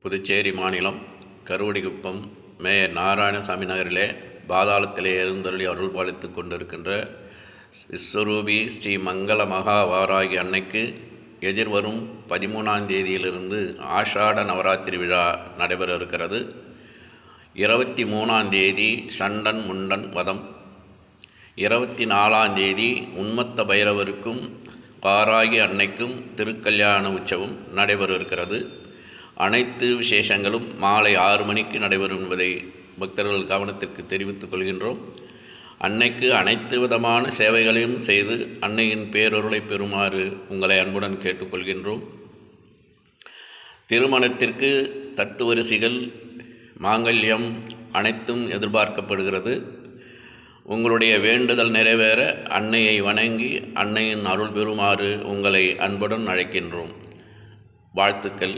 புதுச்சேரி மாநிலம் கருவடிக்குப்பம் மேயர் நாராயணசாமி நகரிலே பாதாளத்திலே எழுந்தருளி அருள் பாலித்து கொண்டிருக்கின்ற விஸ்வரூபி ஸ்ரீ மங்கள மகா வாராகி அன்னைக்கு எதிர்வரும் 13ஆம் தேதியிலிருந்து ஆஷாட நவராத்திரி விழா நடைபெற இருக்கிறது. 23ஆம் தேதி சண்டன் முண்டன் வதம், 24ஆம் தேதி உன்மத்த பைரவருக்கும் வாராகி அன்னைக்கும் திருக்கல்யாண உற்சவம் நடைபெற இருக்கிறது. அனைத்து விசேஷங்களும் மாலை 6 மணிக்கு நடைபெறும் என்பதை பக்தர்கள் கவனத்திற்கு தெரிவித்துக் கொள்கின்றோம். அன்னைக்கு அனைத்து விதமான சேவைகளையும் செய்து அன்னையின் பேரருளை பெறுமாறு உங்களை அன்புடன் கேட்டுக்கொள்கின்றோம். திருமணத்திற்கு தட்டு வரிசைகள், மாங்கல்யம் அனைத்தும் எதிர்பார்க்கப்படுகிறது. உங்களுடைய வேண்டுதல் நிறைவேற அன்னையை வணங்கி அன்னையின் அருள் பெறுமாறு உங்களை அன்புடன் அழைக்கின்றோம். வாழ்த்துக்கள்.